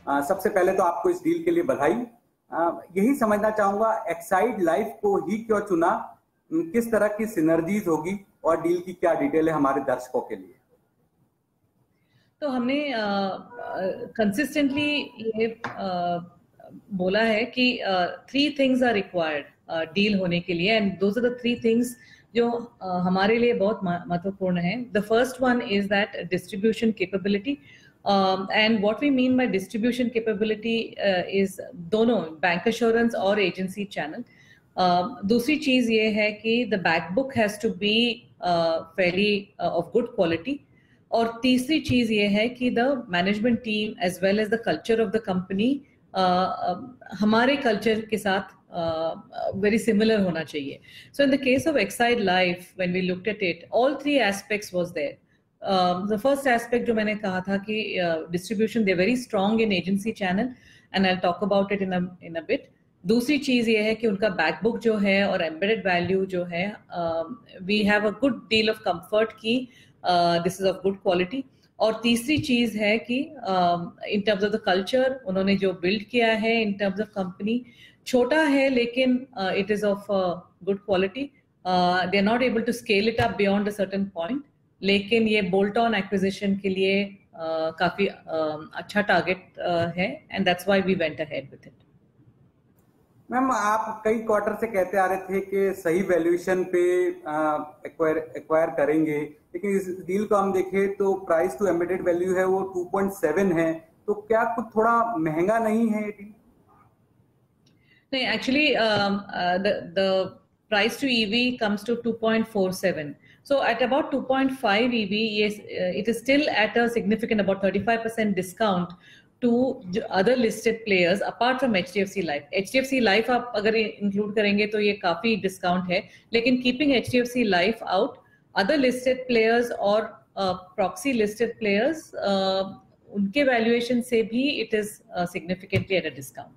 सबसे पहले तो आपको इस डील के लिए बधाई। यही समझना चाहूंगा, एक्साइड लाइफ को ही क्यों चुना, किस तरह की सिनर्जीज होगी और डील की क्या डिटेल है हमारे दर्शकों के लिए? तो हमने कंसिस्टेंटली ये बोला है कि 3 थिंग्स आर रिक्वायर्ड डील होने के लिए, and those are the 3 things जो हमारे लिए बहुत महत्वपूर्ण है। The first one is that distribution capability, and what we mean by distribution capability is दोनों बैंक एश्योरेंस और एजेंसी चैनल। दूसरी चीज ये है कि the back book has to be fairly of good quality, और तीसरी चीज ये है कि the management team as well as the culture of the company हमारे कल्चर के साथ वेरी सिमिलर होना चाहिए। So in the case of Exide Life when we looked at it, all 3 aspects was there. The first aspect जो मैंने कहा था कि distribution they very strong in agency channel, and I will talk about it in a bit. दूसरी चीज ये है कि उनका बैकबुक जो है और एम्बेडेड वैल्यू जो है, we have a good deal of comfort की this is of good quality. और तीसरी चीज है कि in terms of the culture उन्होंने जो बिल्ड किया है इन टर्म्स ऑफ कंपनी, छोटा है लेकिन it is of good quality. They are not able to scale it up beyond a certain point, लेकिन ये बोल्ट ऑन एक्विजिशन के लिए काफी अच्छा टारगेट है, and that's why we went ahead with it. Ma'am, आप कई क्वार्टर से कहते आ रहे थे कि सही वैल्यूएशन पे एक्वायर करेंगे, लेकिन इस डील को हम देखें तो प्राइस टू एम्बेडेड वैल्यू है वो 2.7 है, तो क्या कुछ थोड़ा महंगा नहीं है ये डील? नहीं, actually the price to EV comes to 2.47. So at about 2.5 EV, yes, it is still at a significant about 35% discount to other listed players apart from HDFC Life. HDFC Life आप अगर include करेंगे तो ये काफी discount है, लेकिन keeping HDFC Life out, other listed players और proxy listed players, उनके valuation से भी it is significantly at a discount.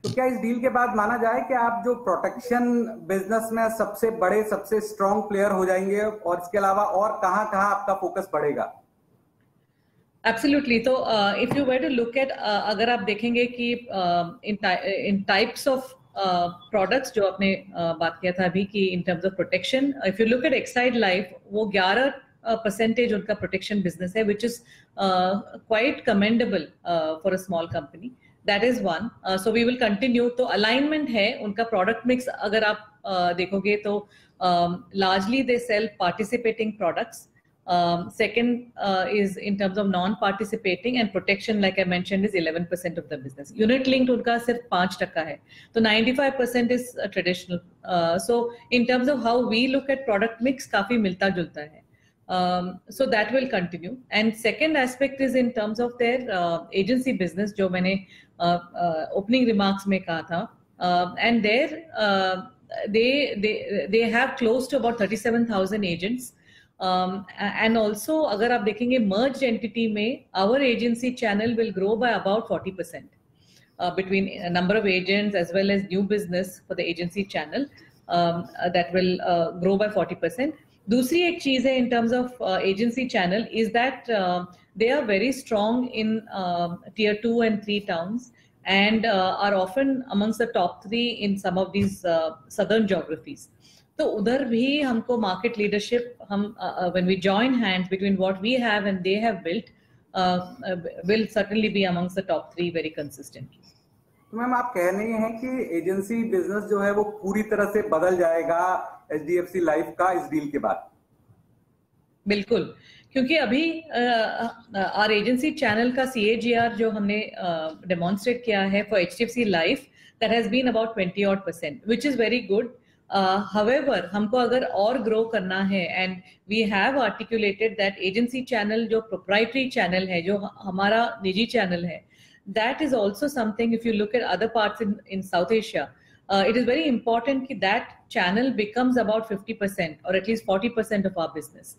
तो क्या इस डील के बाद माना जाए कि आप जो प्रोटेक्शन बिजनेस में सबसे बड़े, सबसे स्ट्रॉन्ग प्लेयर हो जाएंगे, और इसके अलावा और कहां-कहां आपका फोकस बढ़ेगा? एब्सोल्युटली। तो if you were to look at, अगर आप देखेंगे कि इन टाइप्स ऑफ प्रोडक्ट्स जो आपने बात किया था अभी कि in terms of protection, if you look at Exide Life, वो 11% उनका प्रोटेक्शन बिजनेस है, which is quite commendable for a small company. That is one. So we will continue. तो अलाइनमेंट है उनका प्रोडक्ट मिक्स, अगर आप देखोगे तो largely they sell participating products. Second is in terms of non-participating, and protection, like I mentioned, is 11% of the business. Unit linked उनका सिर्फ 5% है, तो 95% is traditional. So in terms of how we look at product mix, काफी मिलता जुलता है. So that will continue. And second aspect is in terms of their agency business, जो मैंने opening remarks में कहा था, and there they have close to about 37,000 agents. And also अगर आप देखेंगे merged entity में our agency channel will grow by about 40% between a number of agents as well as new business for the agency channel, that will grow by 40%. दूसरी एक चीज है in terms of agency channel is that they are very strong in tier 2 and 3 towns, and are often amongst the top 3 in some of these southern geographies. तो उधर भी हमको market leadership, हम when we join hands between what we have and they have built, will certainly be amongst the top 3 very consistently. तो ma'am, आप कह रही हैं कि एजेंसी बिजनेस जो है वो पूरी तरह से बदल जाएगा एचडीएफसी लाइफ का इस डील के बाद? बिल्कुल, क्योंकि अभी आर एजेंसी चैनल का CAGR जो हमने डेमोन्स्ट्रेट किया है for HDFC Life, that has been about 20% which is very good. However, हमको अगर और ग्रो करना है, and we have articulated that agency channel जो प्रोप्राइटरी चैनल है, जो हमारा निजी चैनल है, that is also something, if you look at other parts in South Asia, it is very important कि दैट चैनल बिकम्स अबाउट 50% और at least 40% of our business.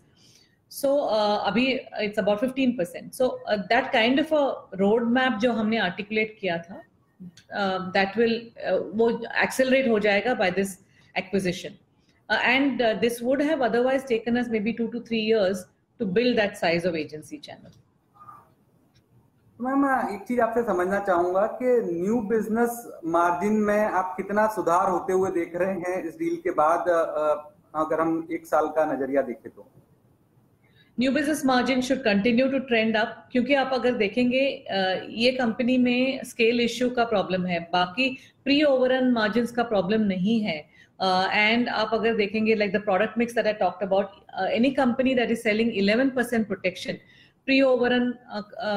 सो अभी it's about 15%. So that kind of a road map जो हमने articulate किया था, that will वो accelerate हो जाएगा by this acquisition, and this would have otherwise taken us maybe 2 to 3 years to build that size of agency channel. Ma'am एक चीज आपसे समझना चाहूंगा कि न्यू बिजनेस मार्जिन में आप कितना सुधार होते हुए देख रहे हैं इस डील के बाद, अगर हम एक साल का नजरिया देखें तो? New business margin should continue to trend up, क्योंकि आप अगर देखेंगे ये कंपनी में स्केल इश्यू का प्रॉब्लम है, बाकी प्री ओवररन मार्जिन का प्रॉब्लम नहीं है। एंड आप अगर देखेंगे like the product mix that I talked about, any company that is selling 11% protection, pre overrun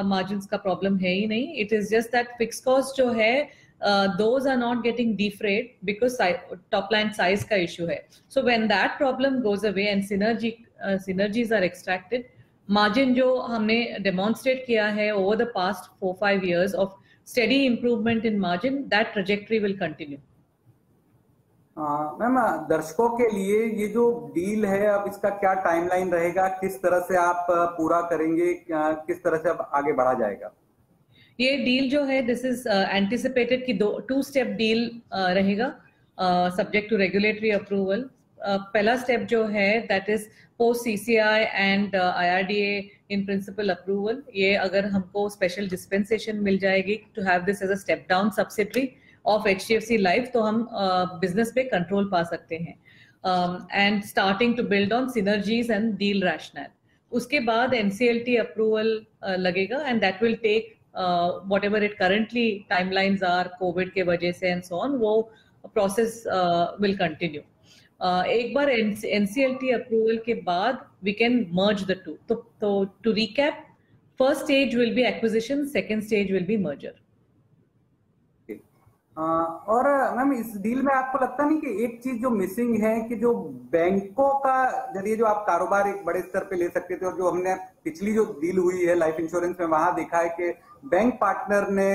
margin का प्रॉब्लम है ही नहीं। It is just that fix cost जो है those are not getting defrayed because top line size का issue है. So when that problem goes away and synergies are extracted, margin जो हमने demonstrate किया है over the past 4-5 years of steady improvement in margin, that trajectory will continue. Ma'am दर्शकों के लिए ये जो डील है अब इसका क्या टाइमलाइन रहेगा, किस तरह से आप पूरा करेंगे, किस तरह से अब आगे बढ़ा जाएगा? ये डील जो है दिस इज एंटिसिपेटेड कि 2 स्टेप डील रहेगा सब्जेक्ट टू रेगुलेटरी अप्रूवल। पहला स्टेप जो है that is post CCI and IRDA in principle approval. ये अगर हमको स्पेशल डिस्पेंसेशन मिल जाएगी to have this as a step down subsidiary of HDFC life, तो हम बिजनेस पे कंट्रोल पा सकते हैं and starting to build on synergies and deal rational. उसके बाद NCLT अप्रूवल लगेगा and that will take whatever it currently timelines are COVID के वजह से and so on, वो process will continue. एक बार NCLT approval के बाद we can merge the two. तो to recap, first stage will be acquisition, second stage will be merger. और ma'am इस डील में आपको लगता नहीं कि एक चीज जो मिसिंग है कि जो बैंकों का जरिए जो आप कारोबार एक बड़े स्तर पे ले सकते थे, और जो हमने पिछली जो डील हुई है लाइफ इंश्योरेंस में वहां देखा है कि बैंक पार्टनर ने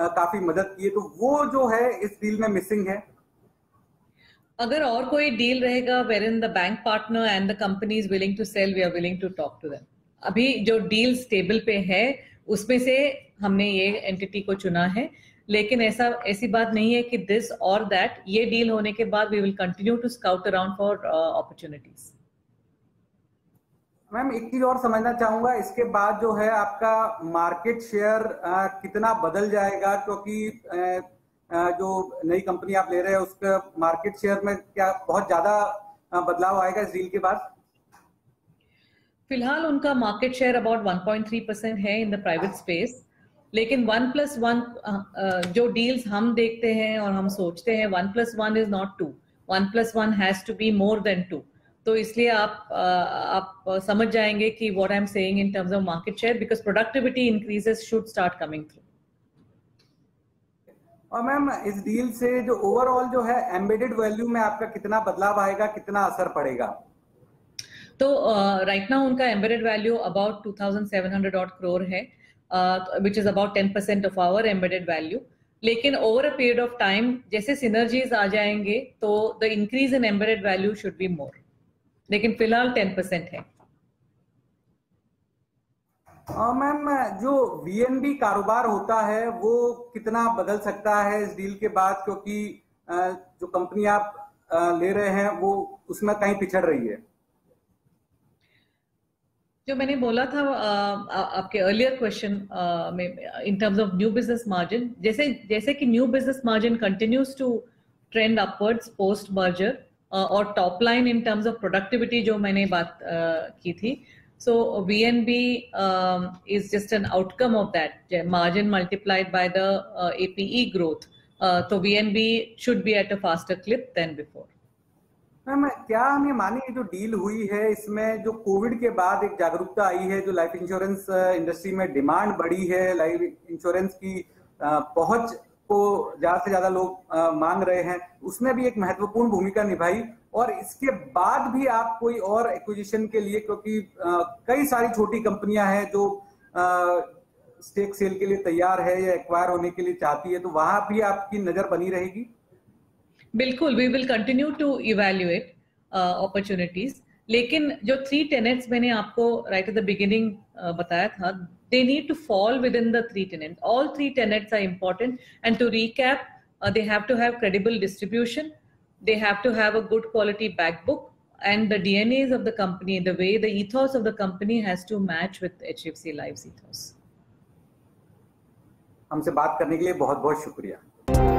काफी मदद की है, तो वो जो है इस डील में मिसिंग है? अगर और कोई डील रहेगा wherein the bank partner and the company is willing to sell, we are willing to talk to them. अभी जो डील टेबल पे है उसमें से हमने ये एंटिटी को चुना है, लेकिन ऐसी बात नहीं है कि दिस और दैट। ये डील होने के बाद we will continue to scout around for opportunities. Ma'am एक चीज और समझना चाहूंगा, इसके बाद जो है आपका मार्केट शेयर कितना बदल जाएगा, क्योंकि जो नई कंपनी आप ले रहे हैं उसका मार्केट शेयर में क्या बहुत ज्यादा बदलाव आएगा इस डील के बाद? फिलहाल उनका मार्केट शेयर अबाउट 1.3% है इन द प्राइवेट स्पेस, लेकिन 1+1 जो डील्स हम देखते हैं और हम सोचते हैं 1+1 is not 2, 1+1 has to be more than 2। तो इसलिए आप समझ जाएंगे कि what I am saying in terms of market share, because productivity increases should start coming through. और मैम इस डील से जो ओवरऑल जो है एम्बेडेड वैल्यू में आपका कितना बदलाव आएगा, कितना असर पड़ेगा? तो राइट नाउ उनका embedded value about 2700 odd crore है, which is about 10% of our embedded value. लेकिन over a period of time जैसे synergies आ जाएंगे तो the increase in embedded value should be more, लेकिन फिलहाल 10% है। मैम जो VNB कारोबार होता है वो कितना बदल सकता है इस डील के बाद, क्योंकि जो कंपनी आप ले रहे हैं वो उसमें कहीं पिछड़ रही है? जो मैंने बोला था आपके अर्लियर क्वेश्चन में in terms of new business margin, जैसे कि new business margin continues to trend upwards post merger, और top line in terms of productivity जो मैंने बात की थी, so VNB is just an outcome of that margin multiplied by the APE growth. तो VNB should be at a faster clip than before. Ma'am क्या हम ये माने जो डील हुई है इसमें जो कोविड के बाद एक जागरूकता आई है, जो लाइफ इंश्योरेंस इंडस्ट्री में डिमांड बढ़ी है, लाइफ इंश्योरेंस की पहुंच को ज्यादा से ज्यादा लोग मांग रहे हैं, उसने भी एक महत्वपूर्ण भूमिका निभाई? और इसके बाद भी आप कोई और एक्विजिशन के लिए, क्योंकि कई सारी छोटी कंपनियां हैं जो स्टेक सेल के लिए तैयार है या एक्वायर होने के लिए चाहती है, तो वहां भी आपकी नजर बनी रहेगी? बिल्कुल, we will continue to evaluate opportunities, लेकिन जो 3 tenets मैंने आपको राइट एट द बिगिनिंग बताया था, they need to fall within the 3 tenets. All 3 tenets are important, and to recap, they have to have credible distribution, they have to have a good quality back book, and the DNAs of the company, the way the ethos of the company has to match with HDFC Life's ethos. हमसे बात करने के लिए बहुत बहुत शुक्रिया।